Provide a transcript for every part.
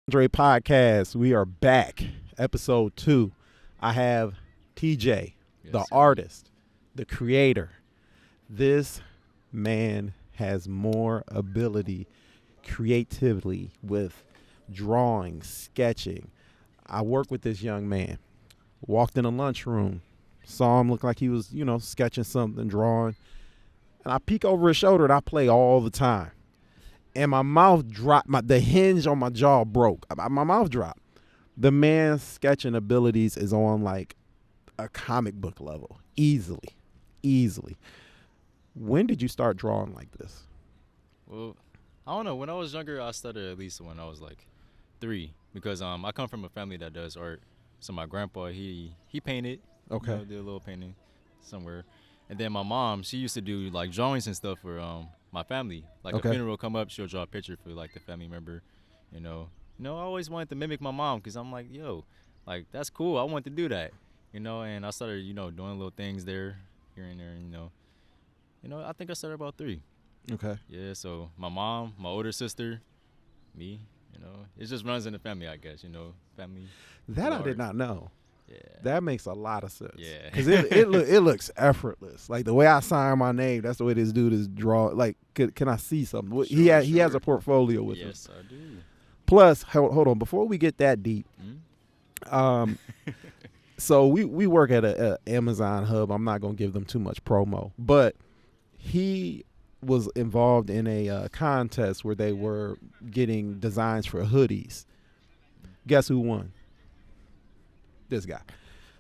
Andre podcast. We are back. Episode 2. I have TJ, Yes, the sir. artist, the creator. This man has more ability creatively with drawing, sketching. I work with this young man. Walked in a lunchroom, saw him look like he was, sketching something, drawing. And I peek over his shoulder and I play all the time. And my mouth dropped. The hinge on my jaw broke. My mouth dropped. The man's sketching abilities is on like a comic book level, easily. When did you start drawing like this? Well, I don't know. When I was younger, I started at least when I was like 3, because I come from a family that does art. So my grandpa, he painted. Okay. Did a little painting somewhere. And then my mom, she used to do like drawings and stuff for my family. Like Okay. a funeral come up, she'll draw a picture for like the family member. You know, I always wanted to mimic my mom because I'm like, yo, like that's cool. I want to do that. And I started, doing little things there, here and there. I think I started about 3. Okay. Yeah. So my mom, my older sister, me. It just runs in the family, I guess. Family. That I art. did not know. Yeah. That makes a lot of sense. Yeah. Because it looks effortless. Like the way I sign my name, that's the way this dude is draw. Like, can I see something? He has a portfolio with him. Yes, I do. Plus, hold on, before we get that deep, so we work at a Amazon hub. I'm not gonna give them too much promo, but he was involved in a contest where they were getting designs for hoodies. Guess who won? This guy.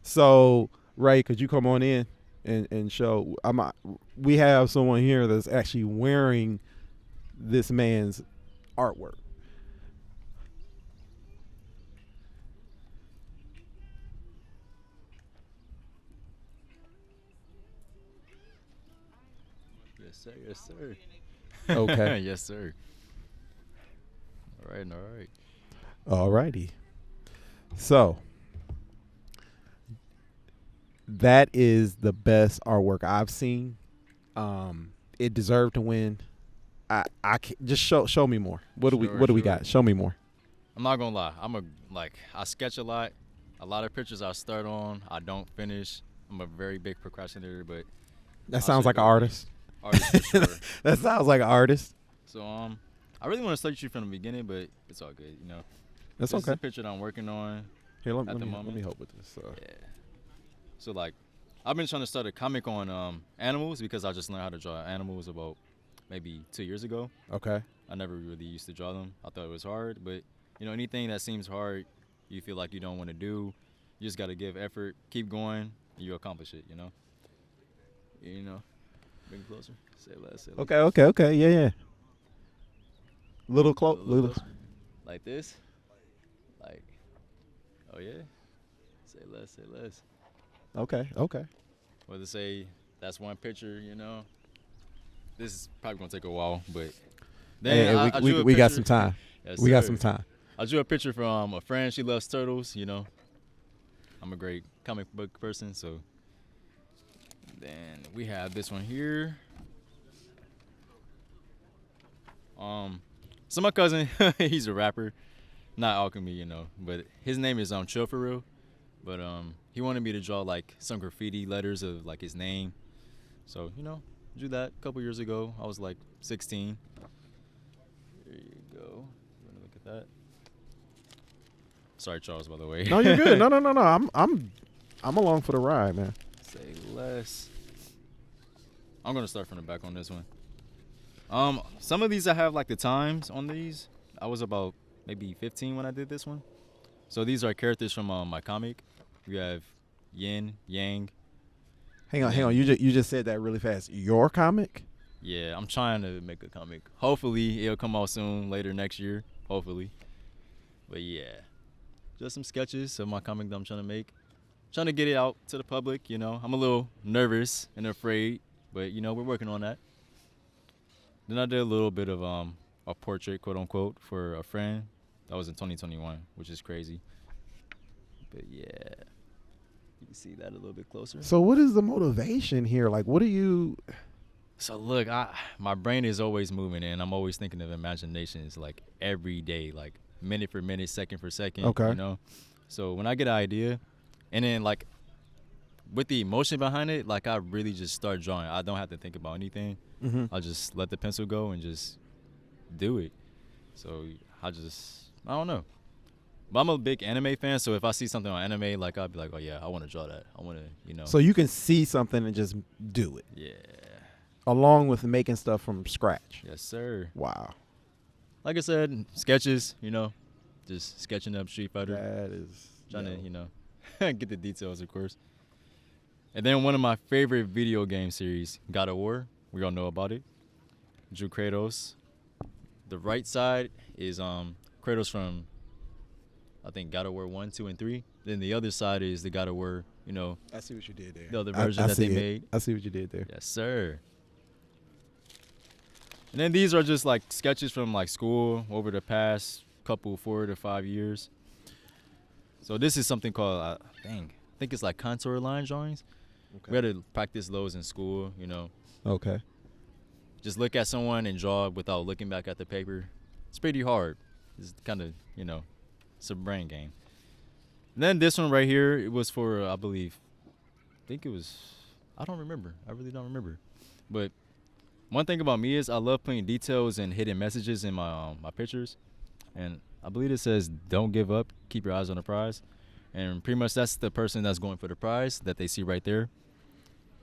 So Ray, could you come on in and show? We have someone here that's actually wearing this man's artwork. Yes, sir. Yes, sir. Okay. Yes, sir. All right. Alrighty. So that is the best artwork I've seen. It deserved to win. Just show me more. What do we Sure. got? Show me more. I'm not gonna lie. I sketch a lot. A lot of pictures I start on, I don't finish. I'm a very big procrastinator, but That I'll sounds show like you an what artist. artist for sure. That sounds like an artist. So I really want to start you from the beginning, but it's all good. That's This is okay. a picture that I'm working on. Here, let at the me moment. help with this. Yeah. So like, I've been trying to start a comic on animals because I just learned how to draw animals about maybe 2 years ago. Okay. I never really used to draw them. I thought it was hard, but anything that seems hard, you feel like you don't want to do, you just got to give effort, keep going, and you accomplish it. Bring it closer. Say less. Say less. Okay. Yeah. Little close. Little. closer. Like this. Like, oh yeah. Say less. Say less. Okay. Whether say that's one picture, This is probably gonna take a while, but Hey, then I drew a we got picture- some time. Yes, We got sir. some time. I drew a picture from a friend. She loves turtles. I'm a great comic book person, so. Then we have this one here. So my cousin, he's a rapper, not alchemy, but his name is Chill for Real, but he wanted me to draw like some graffiti letters of like his name, so drew that a couple years ago. I was like 16. There you go. You wanna look at that? Sorry, Charles, by the way. No, you're good. No. I'm along for the ride, man. Say less. I'm gonna start from the back on this one. Some of these I have like the times on these. I was about maybe 15 when I did this one. So these are characters from my comic. We have Yin, Yang. Hang on. You just said that really fast. Your comic? Yeah, I'm trying to make a comic. Hopefully it'll come out soon, later next year. Hopefully. But yeah, just some sketches of my comic that I'm trying to make. Trying to get it out to the public. I'm a little nervous and afraid, but we're working on that. Then I did a little bit of a portrait, quote unquote, for a friend. That was in 2021, which is crazy. But yeah, you can see that a little bit closer. So what is the motivation here? Like, what are you? So look, my brain is always moving, and I'm always thinking of imaginations like every day, like minute for minute, second for second. Okay. You know, so when I get an idea, and then like with the emotion behind it, like I really just start drawing. I don't have to think about anything. Mm-hmm. I'll just let the pencil go and just do it. So I don't know. But I'm a big anime fan, so if I see something on anime, like I'll be like, oh yeah, I want to draw that. I want to, So you can see something and just do it, yeah. along with making stuff from scratch. Yes, sir. Wow. Like I said, sketches, just sketching up Street Fighter. That is Trying to, get the details, of course. And then one of my favorite video game series, God of War. We all know about it. Drew Kratos. The right side is Kratos from, I think, God of War 1, 2, and 3. Then the other side is the God of War, I see what you did there. the other version that they made. I see what you did there. Yes, sir. And then these are just like sketches from like school over the past couple 4 to 5 years. So this is something called, I think it's like contour line drawings. Okay. We had to practice those in school, Okay. Just look at someone and draw without looking back at the paper. It's pretty hard. It's kind of, it's a brain game. And then this one right here, it was for, I don't remember. I really don't remember. But one thing about me is I love putting details and hidden messages in my pictures. And I believe it says, don't give up, keep your eyes on the prize. And pretty much that's the person that's going for the prize that they see right there.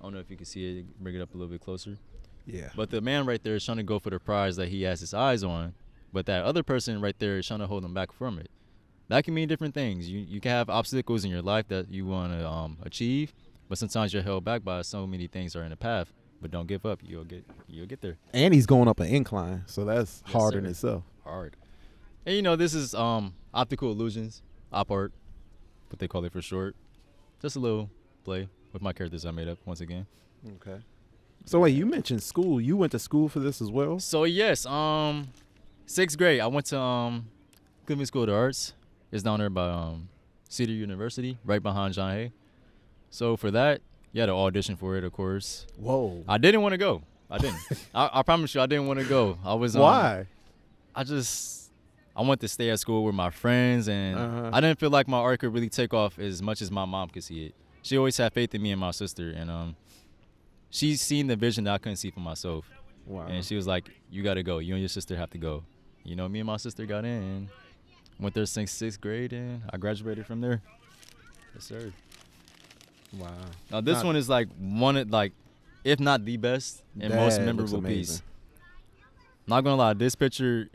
I don't know if you can see it, bring it up a little bit closer. Yeah. But the man right there is trying to go for the prize that he has his eyes on. But that other person right there is trying to hold him back from it. That can mean different things. You can have obstacles in your life that you want to achieve, but sometimes you're held back by so many things that are in the path. But don't give up. You'll get there. And he's going up an incline, so that's Yes, hard sir. in itself. Hard. And this is optical illusions, op art, what they call it for short. Just a little play with my characters I made up once again. Okay. So wait, you mentioned school. You went to school for this as well? So yes, 6th grade I went to Cleveland School of the Arts. It's down there by Cedar University, right behind John Hay. So for that, you had to audition for it, of course. Whoa. I didn't want to go. I didn't. I promise you, I didn't want to go. I was Why? I wanted to stay at school with my friends, and I didn't feel like my art could really take off as much as my mom could see it. She always had faith in me and my sister, and she's seen the vision that I couldn't see for myself. Wow. And she was like, you got to go. You and your sister have to go. Me and my sister got in and went there since 6th grade, and I graduated from there. Yes, sir. Wow. Now, this one is like one of, like, if not the best and most That memorable looks amazing. piece. Not going to lie, this picture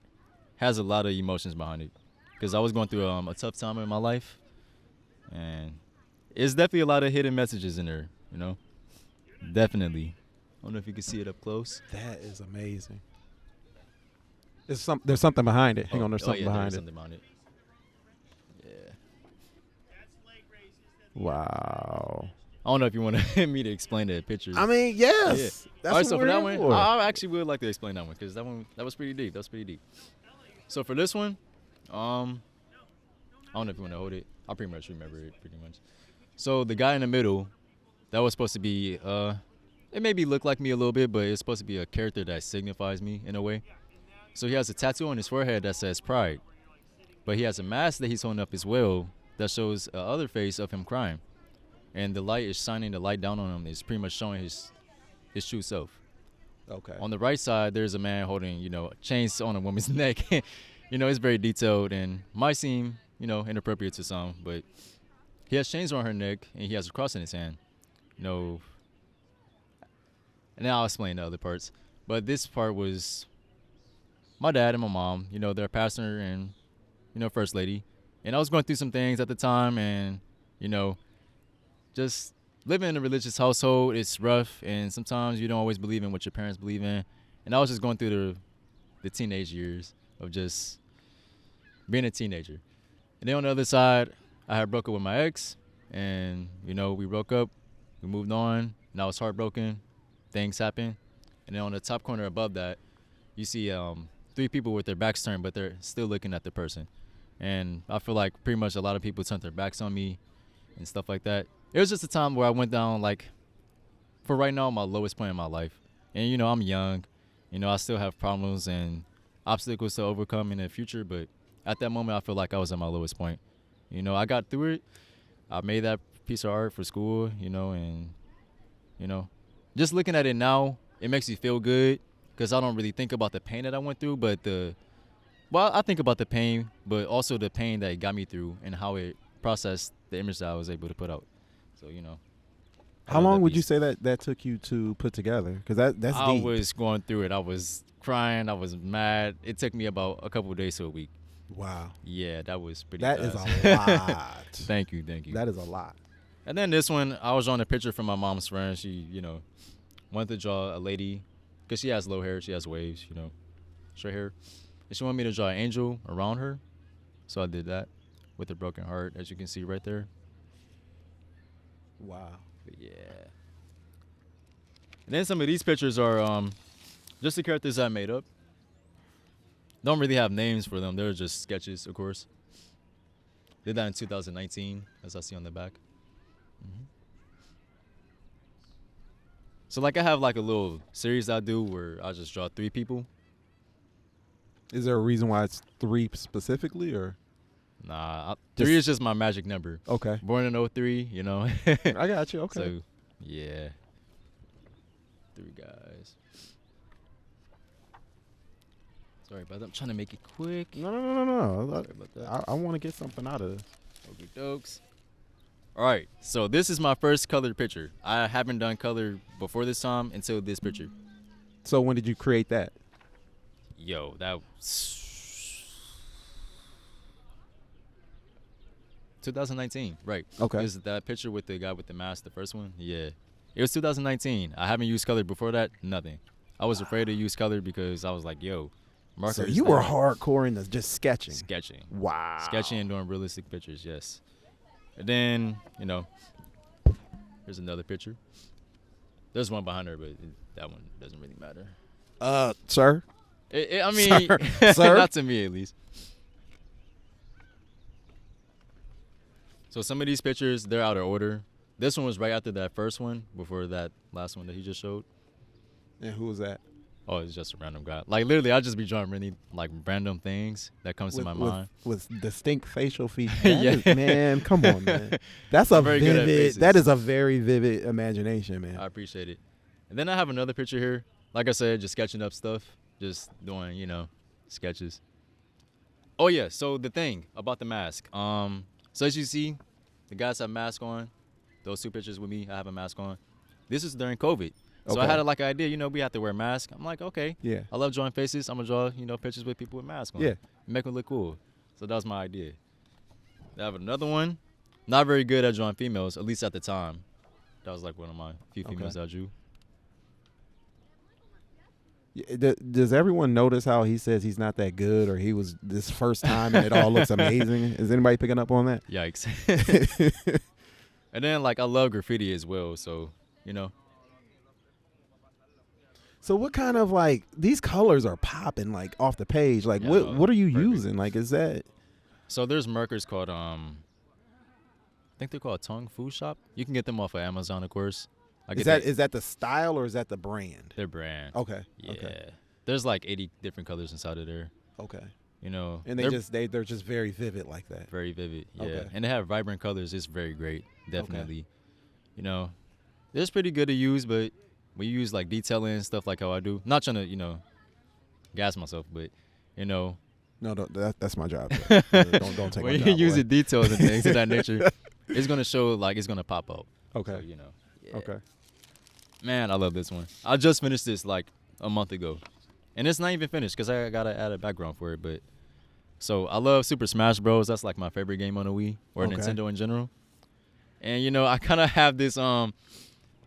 has a lot of emotions behind it because I was going through a tough time in my life, and it's definitely a lot of hidden messages in there, Definitely. I don't know if you can see it up close. That is amazing. There's something behind it. Hang on, there's something behind it. Something behind it. Yeah. Wow. I don't know if you want me to explain the picture. I mean, yes. Yeah. That's All right, what so we're for that here one, for. I actually would like to explain that one because that was pretty deep. That was pretty deep. So for this one, I don't know if you want to hold it. I pretty much remember it pretty much. So the guy in the middle, that was supposed to be, it maybe look like me a little bit, but it's supposed to be a character that signifies me in a way. So he has a tattoo on his forehead that says pride, but he has a mask that he's holding up as well that shows a other face of him crying, and the light is shining the light down on him. Is pretty much showing his true self. Okay. On the right side, there's a man holding, chains on a woman's neck. It's very detailed and might seem, inappropriate to some, but he has chains on her neck and he has a cross in his hand. And now I'll explain the other parts. But this part was my dad and my mom, their pastor and, first lady. And I was going through some things at the time, and, just living in a religious household, it's rough, and sometimes you don't always believe in what your parents believe in. And I was just going through the teenage years of just being a teenager. And then on the other side, I had broke up with my ex, and, we broke up, we moved on, and I was heartbroken. Things happened. And then on the top corner above that, you see 3 people with their backs turned, but they're still looking at the person. And I feel like pretty much a lot of people turned their backs on me and stuff like that. It was just a time where I went down, like, for right now, my lowest point in my life. And, I'm young. I still have problems and obstacles to overcome in the future, but at that moment, I feel like I was at my lowest point. I got through it. I made that piece of art for school, and, just looking at it now, it makes me feel good because I don't really think about the pain that I went through, but I think about the pain, but also the pain that it got me through and how it processed the image that I was able to put out. So, I How love long that would you piece. say that took you to put together? Because that's I deep. was going through it. I was crying. I was mad. It took me about a couple of days to a week. Wow. Yeah, that was pretty That is fast. a lot. Thank you. That is a lot. And then this one, I was drawing a picture from my mom's friend. She, wanted to draw a lady because she has low hair. She has waves, straight hair. And she wanted me to draw an angel around her. So I did that with a broken heart, as you can see right there. Wow. But yeah. And then some of these pictures are just the characters I made up. Don't really have names for them. They're just sketches, of course. Did that in 2019, as I see on the back. So, I have, a little series I do where I just draw 3 people. Is there a reason why it's 3 specifically, or? Nah, 3 is just my magic number. Okay. Born in 03, I got you. Okay. So, yeah. 3 guys. Sorry about that. I'm trying to make it quick. No. Sorry about that. I want to get something out of this. Okey dokes. All right, so this is my first colored picture. I haven't done color before this time until this picture. So when did you create that? Yo, that was 2019, right? Okay. Is that picture with the guy with the mask, the first one? Yeah, it was 2019. I haven't used color before that. Nothing. I was afraid to use color because I was like, yo, markers. So you were hardcore into just sketching. Sketching. Wow. Sketching and doing realistic pictures, yes. And then, here's another picture. There's one behind her, but that one doesn't really matter. Sir? I mean, Sir? not to me at least. So some of these pictures, they're out of order. This one was right after that first one, before that last one that he just showed. And who was that? Oh, it's just a random guy. Literally, I just be drawing really, random things that comes to my mind. With distinct facial features. Yeah. Man, come on, man. That's a Very good at vivid, faces. that is a very vivid imagination, man. I appreciate it. And then I have another picture here. Like I said, just sketching up stuff. Just doing, sketches. Oh, yeah. So the thing about the mask. So as you see, the guys have masks on. Those 2 pictures with me, I have a mask on. This is during COVID. So I Okay. had an idea, we have to wear masks. I'm like, okay. Yeah. I love drawing faces. I'm going to draw, pictures with people with masks on. Yeah. Make them look cool. So that was my idea. I have another one. Not very good at drawing females, at least at the time. That was one of my few females I drew. Does everyone notice how he says he's not that good, or he was this first time and it all looks amazing? Is anybody picking up on that? Yikes. And then, I love graffiti as well. So, So what kind of these colors are popping off the page? Yeah, what are you perfect. using? Is that? So there's markers called I think they're called Tongue Food Shop. You can get them off of Amazon, of course. Is that the style or is that the brand? their brand? Okay. Yeah. Okay. There's 80 different colors inside of there. Okay. And they're just very vivid like that. very vivid. Yeah. Okay. And they have vibrant colors. It's very great. Definitely. It's pretty good to use, but when you use detailing and stuff like how I do, not trying to gas myself, but No, that's my job. Don't take when my you job use away. the details and things of that nature, it's gonna show it's gonna pop out. Okay. So, yeah. Okay. Man, I love this one. I just finished this a month ago, and it's not even finished because I gotta add a background for it. But so I love Super Smash Bros. That's my favorite game on the Wii or Okay. Nintendo in general. And I kind of have this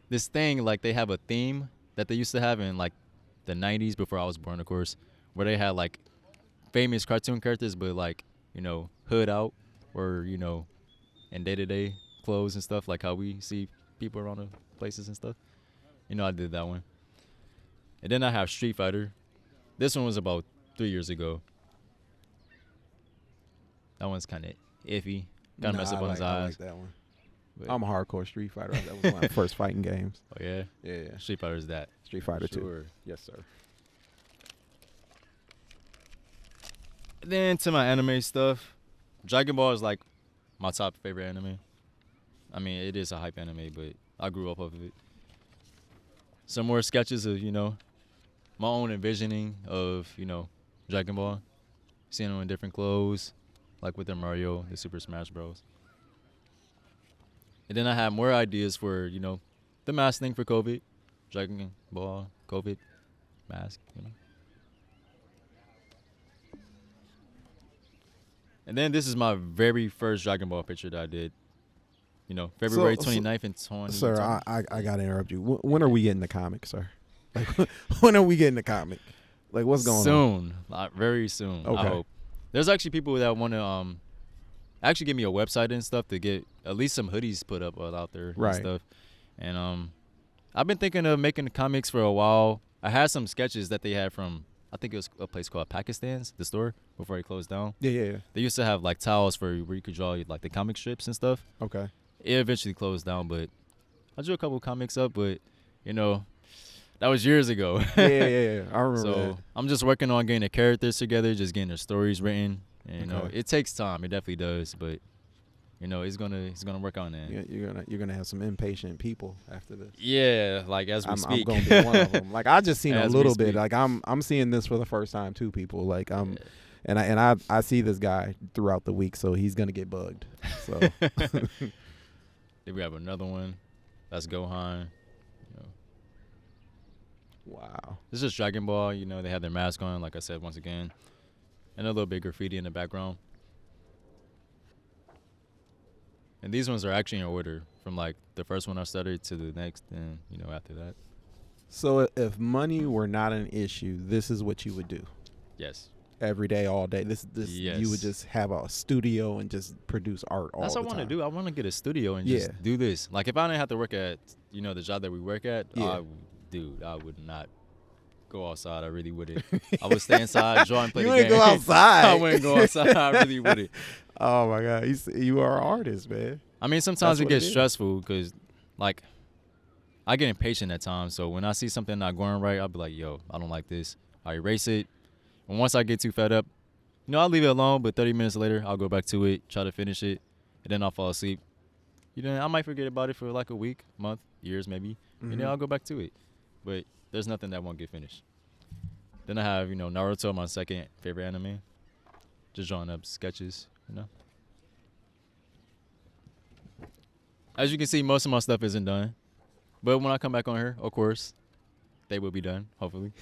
this thing they have a theme that they used to have in the 90s before I was born, of course, where they had famous cartoon characters, but hood out or in day-to-day clothes and stuff, how we see people around the places and stuff. I did that one. And then I have Street Fighter. This one was about 3 years ago. That one's kind of iffy. Kind of mess up on his I eyes. like that one. But- I'm a hardcore Street Fighter. That was one of my first fighting games. Oh, yeah? Yeah. Street Fighter's that. Street Fighter 2. Sure. Yes, sir. Then to my anime stuff, Dragon Ball is like my top favorite anime. I mean, it is a hype anime, but I grew up off of it. Some more sketches of, my own envisioning of, Dragon Ball. Seeing them in different clothes, like with the Mario, the Super Smash Bros. And then I had more ideas for, the mask thing for COVID. Dragon Ball, COVID, mask. And then this is my very first Dragon Ball picture that I did. February 29th and 20. Sir, I got to interrupt you. When are we getting the comic, sir? Like, when are we getting the comic? Like, what's going on? Soon. Very soon, Okay. I hope. There's actually people that want to actually give me a website and stuff to get at least some hoodies put up out there Right. and stuff. And I've been thinking of making comics for a while. I had some sketches that they had from, I think it was a place called Pakistan's, the store, before it closed down. Yeah. They used to have like tiles where you could draw like the comic strips and stuff. Okay. It eventually closed down, but I drew a couple comics up, but that was years ago. Yeah. I remember So that. I'm just working on getting the characters together, just getting the stories written. And, Okay. it takes time. It definitely does, but it's gonna work on that. You're gonna have some impatient people after this. Yeah, like as we I'm speak. gonna be one of them. Like I just seen a As we little bit. speak. Like I'm seeing this for the first time too, people. Like and I see this guy throughout the week, so he's gonna get bugged. So Then we have another one. That's Gohan. wow. This is Dragon Ball. They have their mask on, like I said once again, and a little bit graffiti in the background. And these ones are actually in order from like the first one I started to the next, and after that. So if money were not an issue, this is what you would do Yes. every day, all day. This Yes. you would just have a studio and just produce art all That's the what I time. want to do. I want to get a studio and Yeah. just do this. Like if I didn't have to work at, the job that we work at, Yeah. I would not go outside. I really wouldn't. I would stay inside, draw and play You the wouldn't game. go outside. I wouldn't go outside. I really wouldn't. Oh my God, you are an artist, man. I mean, sometimes That's it what gets it is. stressful because, like, I get impatient at times. So when I see something not going right, I'll be like, yo, I don't like this. I erase it. And once I get too fed up, I'll leave it alone. But 30 minutes later, I'll go back to it, try to finish it, and then I'll fall asleep. I might forget about it for like a week, month, years maybe. And then I'll go back to it. But there's nothing that won't get finished. Then I have, Naruto, my second favorite anime. Just drawing up sketches. As you can see, most of my stuff isn't done. But when I come back on here, of course, they will be done, hopefully.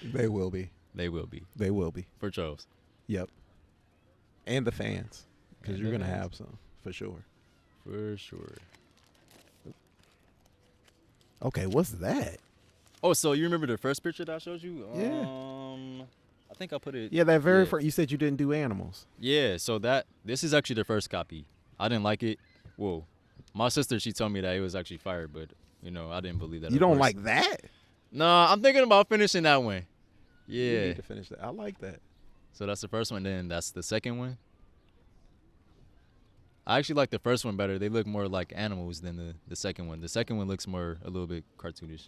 They will be. They will be. They will be. For Charles. Yep. And the fans, because And you're the gonna fans. have some for sure. For sure. Okay, what's that? Oh, so you remember the first picture that I showed you? Yeah. I think I put it. Yeah, that very yeah. first. You said you didn't do animals. Yeah, so this is actually the first copy. I didn't like it. Whoa. My sister, she told me that it was actually fire, but, I didn't believe that. You at don't first. like that? No, I'm thinking about finishing that one. You Yeah. need to finish that. I like that. So that's the first one. Then that's the second one. I actually like the first one better. They look more like animals than the second one. The second one looks a little bit cartoonish.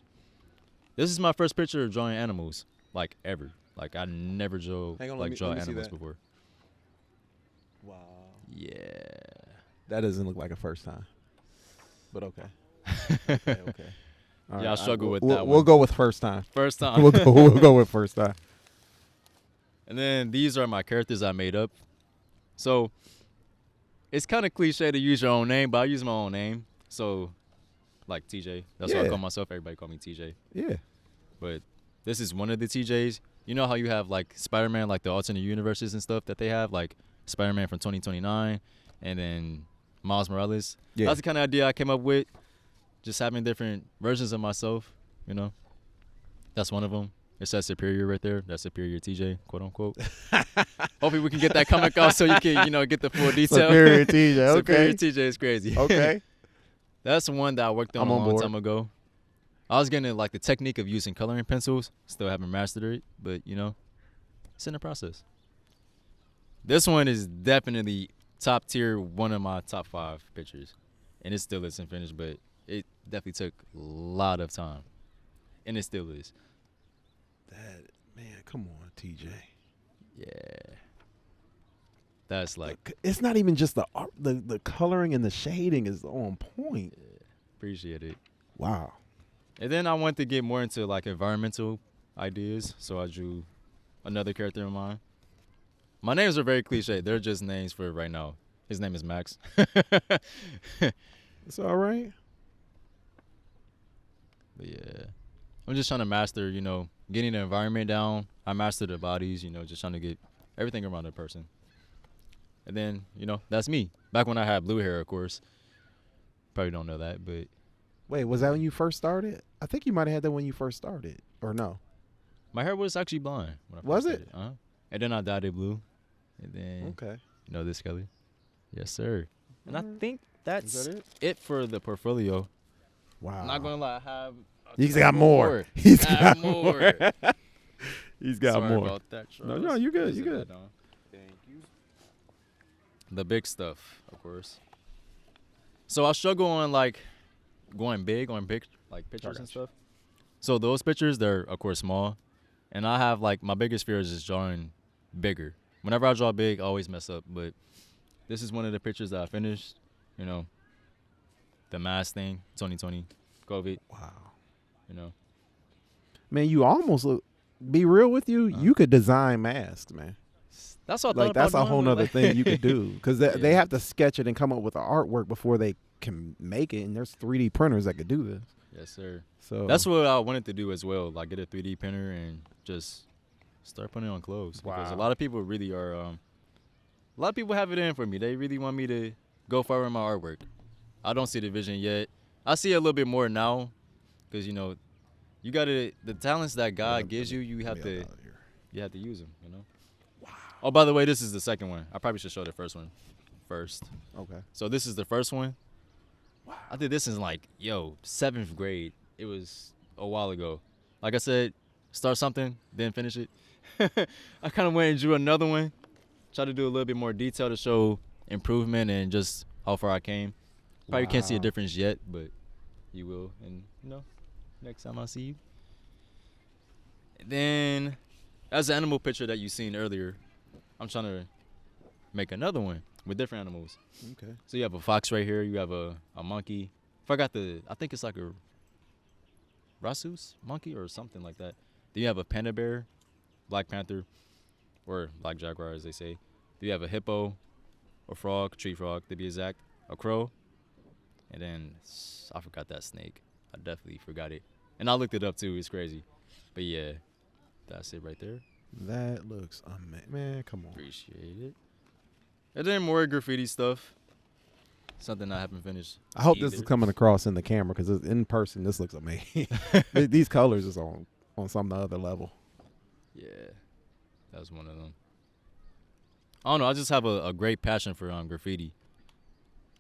This is my first picture of drawing animals, like ever. Like I never draw Hang on, draw let me see animals that. before. Wow. Yeah. That doesn't look like a first time. But okay. Okay. All Yeah, I struggle with we'll, that We'll one. go with first time. First time. we'll go with first time. And then these are my characters I made up. So it's kind of cliche to use your own name, but I use my own name. So like TJ. That's what I Yeah. call myself. Everybody call me TJ. Yeah. But this is one of the TJs. You know how you have like Spider-Man, like the alternate universes and stuff that they have, like Spider-Man from 2029 and then Miles Morales. Yeah. That's the kind of idea I came up with. Just having different versions of myself, That's one of them. It says Superior right there. That's Superior TJ, quote unquote. Hopefully we can get that comic out so you can, get the full detail. Superior TJ. Okay. Superior TJ is crazy. Okay. That's one that I worked on I'm a on long board. time ago. I was getting like the technique of using coloring pencils. Still haven't mastered it, but it's in the process. This one is definitely top tier, one of my top 5 pictures, and it still isn't finished, but it definitely took a lot of time, and it still is. That man, come on, TJ. Yeah. That's like It's not even just the art, the coloring and the shading is on point. appreciate it. Wow. And then I wanted to get more into like environmental ideas, so I drew another character of mine. My names are very cliche. They're just names for right now. His name is Max. It's all right. But yeah, I'm just trying to master, getting the environment down. I master the bodies, just trying to get everything around the person. And then, that's me. Back when I had blue hair, of course. Probably don't know that, but Wait, was that when you first started? I think you might have had that when you first started, or no? my hair was actually blonde when I first Was it? started. Uh-huh. And then I dyed it blue. And then, Okay. this color. Yes, sir. And I Alright. think Is that's that it? it for the portfolio. Wow. I'm not going to lie. I have He's got more. He's got more. He's got Sorry more. about that, No, Charles. you're good. Just You're set good. that down. Thank you. The big stuff, of course. So I struggle on like going big on big like pictures and gotcha. stuff. So those pictures, they're of course small, and I have like my biggest fear is just drawing bigger. Whenever I draw big, I always mess up. But this is one of the pictures that I finished. The mask thing, 2020, COVID. Wow. Man, you almost look. Be real with you. Uh-huh. You could design masks, man. That's what I thought Like that's about a whole doing, but, nother like- thing you could do because they Yeah. have to sketch it and come up with the artwork before they can make it. And there's 3D printers that could do this. Yes, sir. So That's what I wanted to do as well. Like get a 3D printer and just start putting it on clothes. Because a Wow. lot of people really are. A lot of people have it in for me. They really want me to go forward in my artwork. I don't see the vision yet. I see it a little bit more now, because you gotta the talents that God gives you. You have to use them. Wow. Oh, by the way, this is the second one. I probably should show the first one first. Okay. So this is the first one. Wow. I did this in 7th grade. It was a while ago. Like I said, start something, then finish it. I kind of went and drew another one. Try to do a little bit more detail to show improvement and just how far I came. Probably can't see a Wow. difference yet, but you will. And, next time I see you. Then, as the animal picture that you seen earlier, I'm trying to make another one with different animals. Okay. So you have a fox right here. You have a monkey. I think it's like a rhesus monkey or something like that. Then you have a panda bear, black panther, or black jaguar as they say. Then you have a hippo, a frog, tree frog to be exact, a crow, and then I forgot that snake. I definitely forgot it. And I looked it up too. It's crazy. But yeah, that's it right there. That looks amazing. Man, come on. Appreciate it. And then more graffiti stuff. Something I haven't finished. I hope this is either. coming across in the camera because in person this looks amazing. These colors is on some other level. Yeah, that was one of them. I don't know. I just have a great passion for graffiti.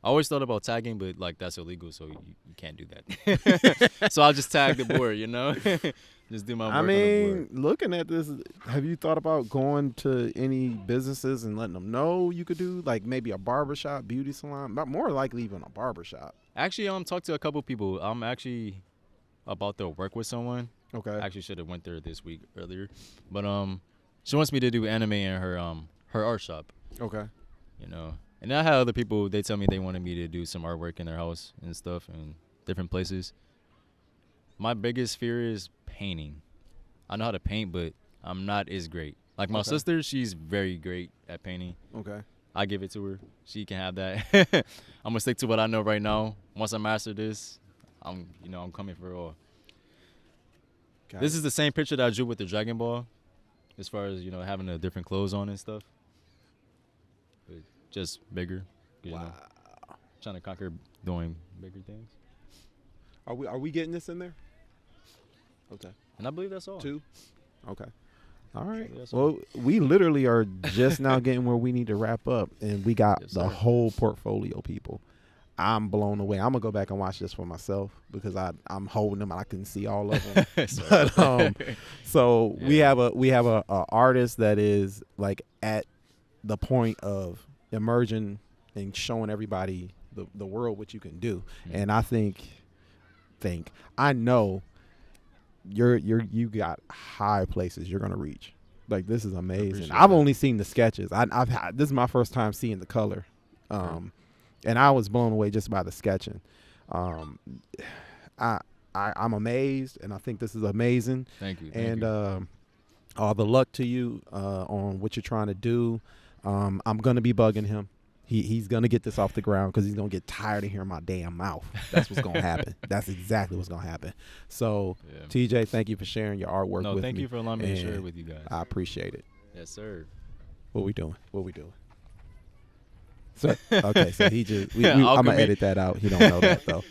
I always thought about tagging, but that's illegal, so you can't do that. So I'll just tag the board, just do my work I on the mean, board. looking at this, have you thought about going to any businesses and letting them know you could do maybe a barbershop, beauty salon, but more likely even a barbershop? Actually, talked to a couple people. I'm actually about to work with someone. Okay. I actually should have went there this week earlier, but she wants me to do anime in her art shop. Okay. And I had other people, they tell me they wanted me to do some artwork in their house and stuff and different places. My biggest fear is painting. I know how to paint, but I'm not as great. Like my Okay. sister, she's very great at painting. Okay. I give it to her. She can have that. I'm gonna stick to what I know right now. Once I master this, I'm coming for it all. Got This it. is the same picture that I drew with the Dragon Ball, as far as having the different clothes on and stuff. But just bigger. Wow. Trying to conquer doing bigger things. Are we getting this in there? Okay. And I believe that's all. 2. Okay. All right. That's Well, we literally are just now getting where we need to wrap up, and we got Yes, the sir. whole portfolio, people. I'm blown away. I'm gonna go back and watch this for myself because I'm holding them and I can see all of them. But, so we Yeah. have a artist that is at the point of emerging and showing everybody the world what you can do. Mhm. And I I know you got high places you're gonna reach. Like this is amazing. appreciate I've that. only seen the sketches. I've had this is my first time seeing the color, and I was blown away just by the sketching. Um, I, I'm amazed, and I think this is amazing. Thank you. And all the luck to you on what you're trying to do. I'm gonna be bugging him. He's gonna get this off the ground because he's gonna get tired of hearing my damn mouth. That's what's gonna happen. That's exactly what's gonna happen. So, Yeah. TJ, thank you for sharing your artwork No, with thank me. you for allowing me to share And it with you guys. I appreciate it. Yes, sir. What we doing? What we doing? So okay, so he just I'm gonna Alchemy. edit that out. He don't know that though.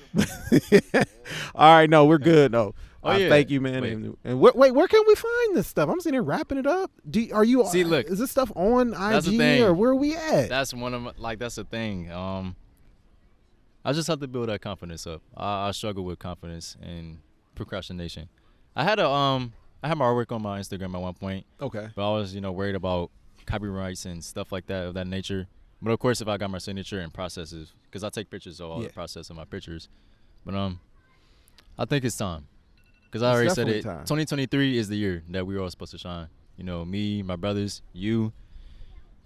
All right, no, we're good. No, Oh, yeah. thank you, man. Wait. And wait, where can we find this stuff? I'm sitting here wrapping it up. Are you? See, look, is this stuff on that's the IG thing. or where are we at? That's one of my, like, that's the thing. I just have to build that confidence up. I struggle with confidence and procrastination. I had my artwork on my Instagram at one point, Okay. but I was, worried about copyrights and stuff like that of that nature. But of course, if I got my signature and processes, because I take pictures of all the process of my pictures. But I think it's time, because I already said it. Time. 2023 is the year that we're all supposed to shine. Me, my brothers, you.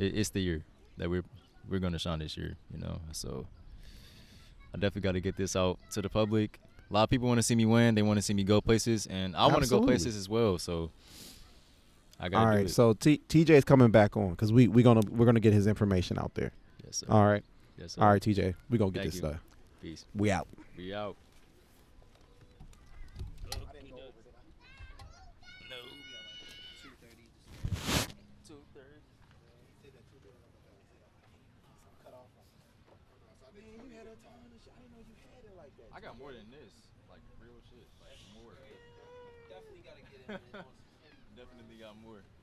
It's the year that we're gonna shine this year. So I definitely got to get this out to the public. A lot of people want to see me win. They want to see me go places, and I want to go places as well. So I got to do it. All right, so TJ is coming back on because we're gonna get his information out there. Yes, sir. All right. Yes, sir. All right, TJ, we gonna get Thank this you. stuff. Peace. We out. We out. I got more than this, like real shit, like more. Definitely got more.